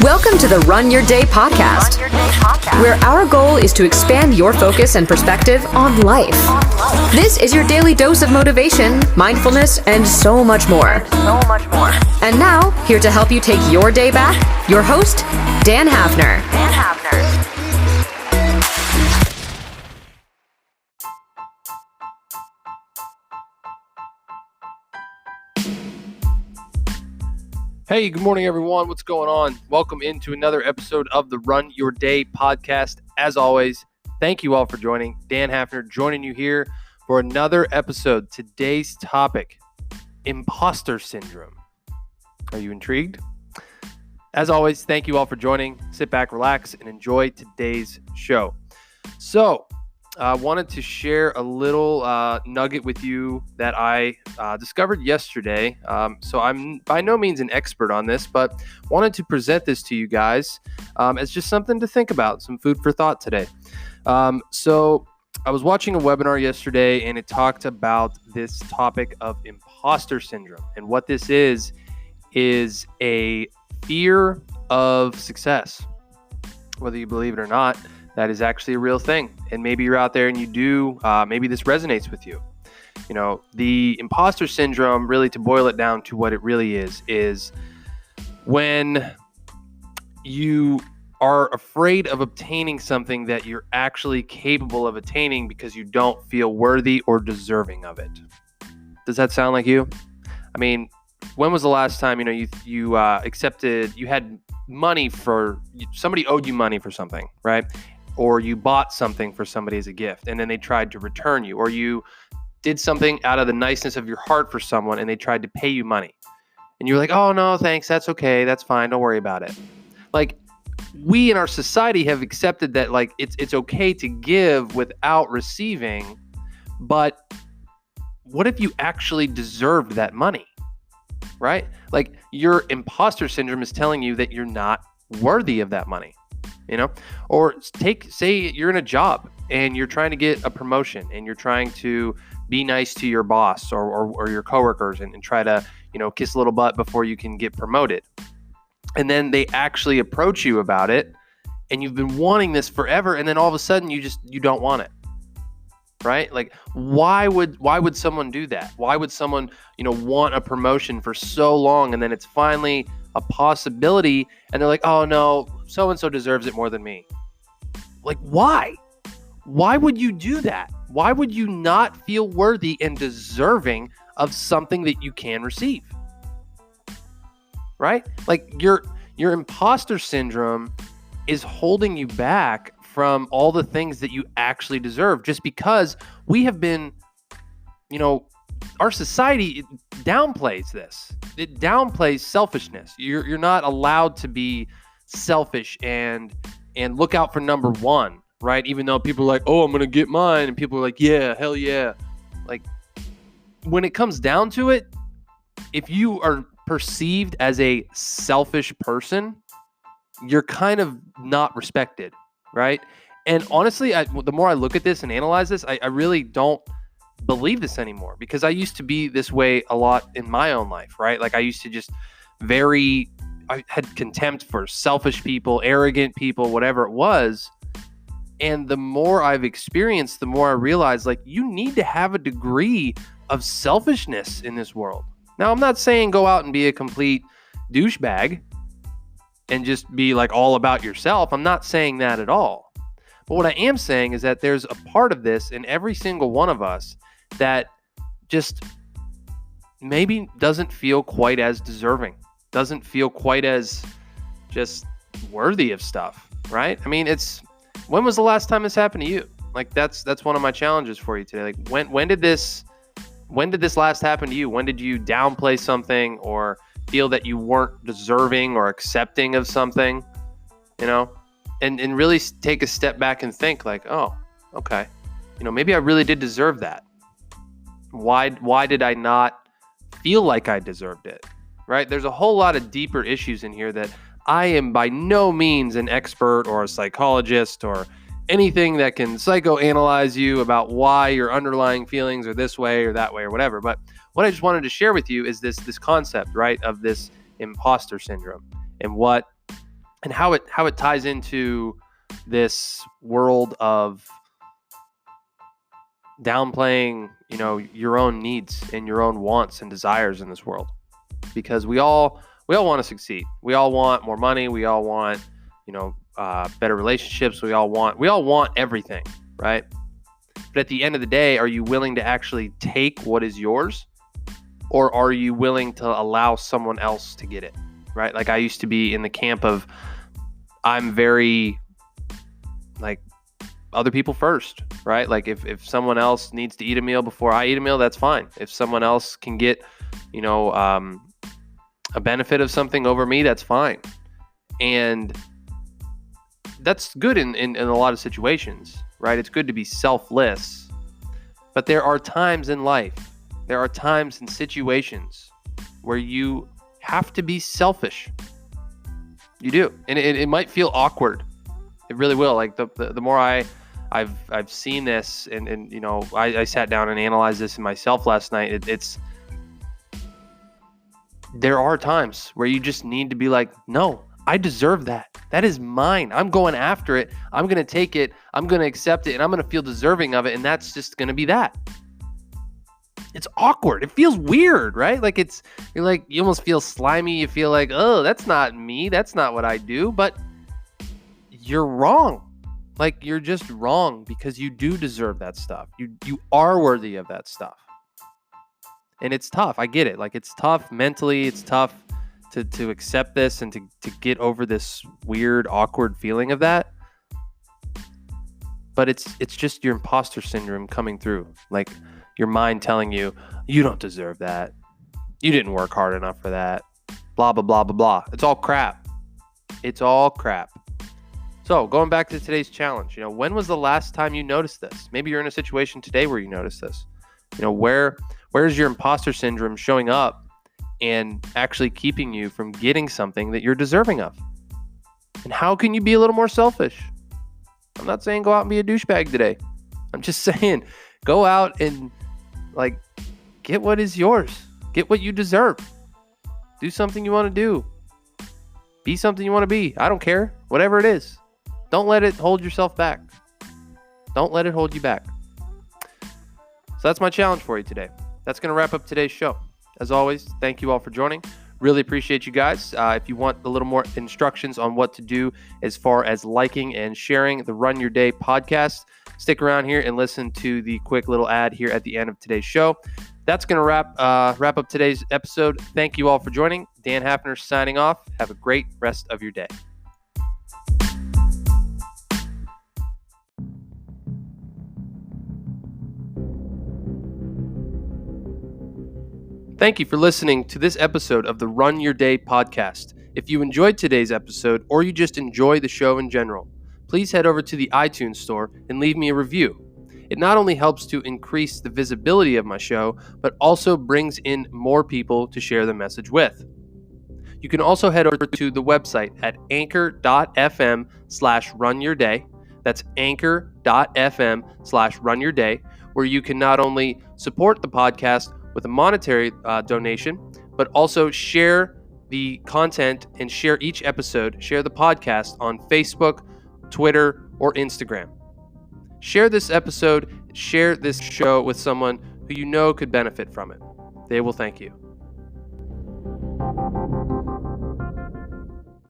Welcome to the Run Your Day podcast, where our goal is to expand your focus and perspective on life. This is your daily dose of motivation, mindfulness, and so much more. And now, here to help you take your day back, your host, Dan Hafner. Hey, good morning, everyone. What's going on? Welcome into another episode of the Run Your Day podcast. As always, thank you all for joining. Dan Hafner joining you here for another episode. Today's topic, Impostor Syndrome. Are you intrigued? As always, thank you all for joining. Sit back, relax, and enjoy today's show. So, I wanted to share a little nugget with you that I discovered yesterday. So I'm by no means an expert on this, but wanted to present this to you guys as just something to think about, some food for thought today. So I was watching a webinar yesterday, and it talked about this topic of imposter syndrome. And what this is a fear of success. Whether you believe it or not, that is actually a real thing. And maybe you're out there and you do, maybe this resonates with you. You know, the imposter syndrome, really to boil it down to what it really is when you are afraid of obtaining something that you're actually capable of attaining because you don't feel worthy or deserving of it. Does that sound like you? I mean, when was the last time, you accepted, you had money for, somebody owed you money for something, right? Or you bought something for somebody as a gift and then they tried to return you, or you did something out of the niceness of your heart for someone and they tried to pay you money. And you're like, oh no, thanks. That's okay. That's fine. Don't worry about it. Like, we in our society have accepted that like it's okay to give without receiving, but what if you actually deserved that money, right? Like, your imposter syndrome is telling you that you're not worthy of that money. Or say you're in a job and you're trying to get a promotion and you're trying to be nice to your boss or your coworkers and try to, kiss a little butt before you can get promoted. And then they actually approach you about it and you've been wanting this forever. And then all of a sudden you don't want it. Right? Like, why would someone do that? Why would someone, want a promotion for so long and then it's finally a possibility and they're like, oh no, so-and-so deserves it more than me. Like, why? Why would you do that? Why would you not feel worthy and deserving of something that you can receive? Right? Like, your imposter syndrome is holding you back from all the things that you actually deserve, just because we have been, our society downplays this. It downplays selfishness. You're not allowed to be selfish and look out for number one, right? Even though people are like, oh, I'm going to get mine. And people are like, yeah, hell yeah. Like, when it comes down to it, if you are perceived as a selfish person, you're kind of not respected, right? And honestly, the more I look at this and analyze this, I really don't believe this anymore, because I used to be this way a lot in my own life, right? Like, I used to just I had contempt for selfish people, arrogant people, whatever it was. And the more I've experienced, the more I realize, like, you need to have a degree of selfishness in this world. Now, I'm not saying go out and be a complete douchebag and just be like all about yourself. I'm not saying that at all. But what I am saying is that there's a part of this in every single one of us that just maybe doesn't feel quite as deserving, doesn't feel quite as just worthy of stuff, right? I mean, when was the last time this happened to you? Like, that's one of my challenges for you today. Like, when did this last happen to you? When did you downplay something or feel that you weren't deserving or accepting of something, and really take a step back and think like, oh, okay, maybe I really did deserve that. Why did I not feel like I deserved it, right? There's a whole lot of deeper issues in here that I am by no means an expert or a psychologist or anything that can psychoanalyze you about why your underlying feelings are this way or that way or whatever. But what I just wanted to share with you is this concept, right, of this imposter syndrome and what and how it ties into this world of downplaying, your own needs and your own wants and desires in this world. Because we all want to succeed. We all want more money. We all want, better relationships. We all want everything, right? But at the end of the day, are you willing to actually take what is yours, or are you willing to allow someone else to get it, right? Like, I used to be in the camp of, I'm very like other people first, right? Like if someone else needs to eat a meal before I eat a meal, that's fine. If someone else can get, a benefit of something over me, that's fine. And that's good in a lot of situations, right? It's good to be selfless. But there are times in life, there are times in situations where you have to be selfish. You do. And it might feel awkward. It really will. Like the more I've seen this and I sat down and analyzed this in myself last night. There are times where you just need to be like, no, I deserve that. That is mine. I'm going after it. I'm going to take it. I'm going to accept it, and I'm going to feel deserving of it. And that's just going to be that. It's awkward. It feels weird, right? Like you almost feel slimy. You feel like, oh, that's not me. That's not what I do. But you're wrong. Like, you're just wrong, because you do deserve that stuff. You are worthy of that stuff. And it's tough. I get it. Like, it's tough mentally. It's tough to accept this and to get over this weird, awkward feeling of that. But it's just your imposter syndrome coming through. Like, your mind telling you, you don't deserve that. You didn't work hard enough for that. Blah, blah, blah, blah, blah. It's all crap. It's all crap. So going back to today's challenge, when was the last time you noticed this? Maybe you're in a situation today where you noticed this. Where's your imposter syndrome showing up and actually keeping you from getting something that you're deserving of? And how can you be a little more selfish? I'm not saying go out and be a douchebag today. I'm just saying go out and get what is yours. Get what you deserve. Do something you want to do. Be something you want to be. I don't care. Whatever it is. Don't let it hold yourself back. Don't let it hold you back. So that's my challenge for you today. That's going to wrap up today's show. As always, thank you all for joining. Really appreciate you guys. If you want a little more instructions on what to do as far as liking and sharing the Run Your Day podcast, stick around here and listen to the quick little ad here at the end of today's show. That's going to wrap up today's episode. Thank you all for joining. Dan Hafner signing off. Have a great rest of your day. Thank you for listening to this episode of the Run Your Day podcast. If you enjoyed today's episode, or you just enjoy the show in general, please head over to the iTunes store and leave me a review. It not only helps to increase the visibility of my show, but also brings in more people to share the message with. You can also head over to the website at anchor.fm/runyourday. That's anchor.fm/runyourday, where you can not only support the podcast with a monetary donation, but also share the content and share each episode, share the podcast on Facebook, Twitter, or Instagram. Share this episode, share this show with someone who you know could benefit from it. They will thank you.